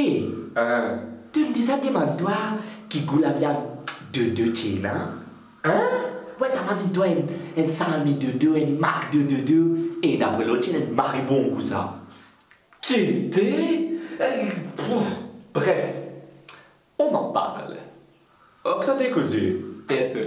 Hé, tu me dis ça, demande-toi qui goûte la viande de China? Hein? Ouais, t'as dit toi une salami de une marque de et d'après l'autre, une marque bon goût ça. Qui était? Bref, on en parle. Oh, ça t'est causé, TSE.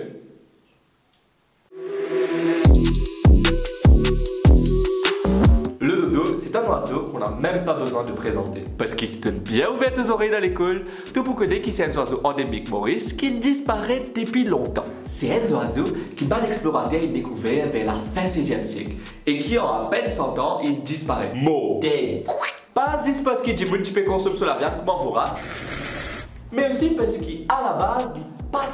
Le dodo, c'est un oiseau qu'on n'a même pas besoin de présenter. Parce qu'il se tient bien ouvert aux oreilles à l'école, tout pour connaître qu'il c'est un oiseau endémique Maurice qui disparaît depuis longtemps. C'est un oiseau qui bat l'explorateur et découvert vers la fin 16e siècle et qui en à peine 100 ans, il disparaît. Pas juste parce qu'il dit que tu peux consommer sur la viande comme un vorace, mais aussi parce qu'à la base,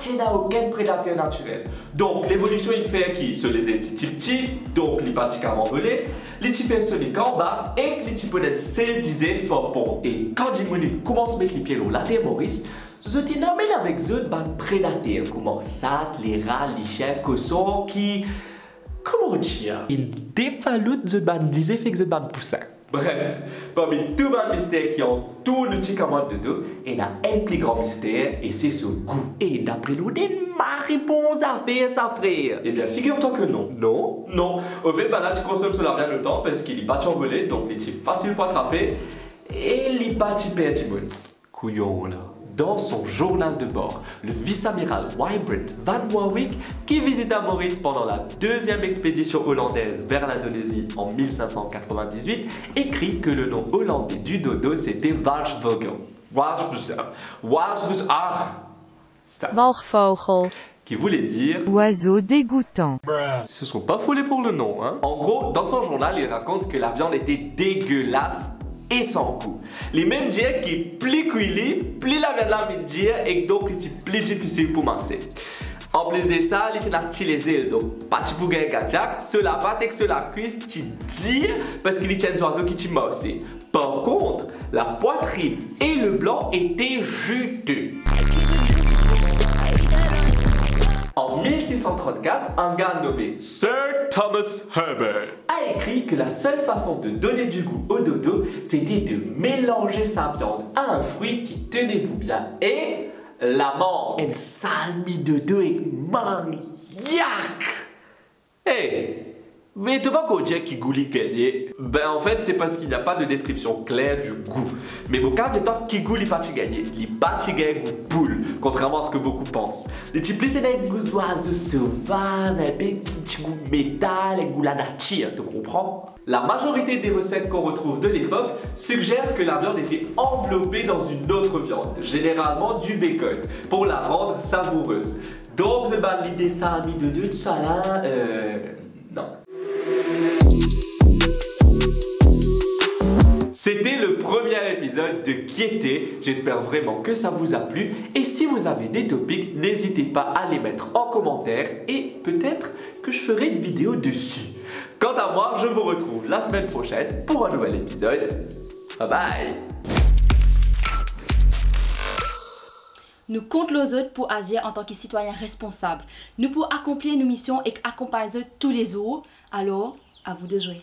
il n'a pas aucun prédateur naturel. Donc l'évolution il fait qui se les petits, donc les petits carrément volés, les petits fait sur les bas et les petits peut être c'est disait popon. Et quand il commence à mettre les pieds dans la terre Maurice, je t'énorme avec eux de prédateurs comme ça, les rats, les chiens, cossons qui, comment dire, ils défalotent de disait fait que de poussin. Bref, parmi tous les mystères qui entourent le petit commande de dos, il y a un plus grand mystère et c'est ce goût. Et d'après nous, ma réponse à faire ça, frère. Eh bien, figure-toi que non. Non? Non. Au fait, là, tu consommes cela bien le temps parce qu'il est pas envolé, donc il est facile pour attraper et il est pas perdu. Couillon là. Dans son journal de bord, le vice-amiral Wybrandt van Warwick, qui visita Maurice pendant la deuxième expédition hollandaise vers l'Indonésie en 1598, écrit que le nom hollandais du dodo c'était Walsvogel. Walgvogel. Qui voulait dire oiseau dégoûtant. Ils se sont pas foulés pour le nom, hein. En gros, dans son journal, il raconte que la viande était dégueulasse et sans goût. Les mêmes dire qui plus cuit, plus la viande la dire et donc c'est plus difficile pour masser. En plus de ça, il y a les ailes, donc pas de bouger gâteau, cela pas et que cela cuisse, tu dis parce qu'il y a des oiseaux qui t'y aussi. Par contre, la poitrine et le blanc étaient juteux. En 1634, un gars nommé Sir Thomas Herbert a écrit que la seule façon de donner du goût au dodo, c'était de mélanger sa viande à un fruit qui, tenez-vous bien, est la mangue. Une salmi de dodo et mangue. Hey! Mais tu vois qu'on dit qui goût gagné? Ben en fait c'est parce qu'il n'y a pas de description claire du goût. Mais au cas de temps qui goût les parties gagnées, les parties gagnées goût poule, contrairement à ce que beaucoup pensent. Les petits c'est des goûts d'oiseaux sauvages, un petit goût métal, un goût la nature, tu comprends? La majorité des recettes qu'on retrouve de l'époque suggèrent que la viande était enveloppée dans une autre viande, généralement du bacon, pour la rendre savoureuse. Donc l'idée ça a mis de deux de ça là, non. C'était le premier épisode de Qui était. J'espère vraiment que ça vous a plu. Et si vous avez des topics, n'hésitez pas à les mettre en commentaire et peut-être que je ferai une vidéo dessus. Quant à moi, je vous retrouve la semaine prochaine pour un nouvel épisode. Bye bye! Nous comptons les autres pour agir en tant que citoyens responsables. Nous pour accomplir nos missions et accompagner tous les jours. Alors, à vous de jouer.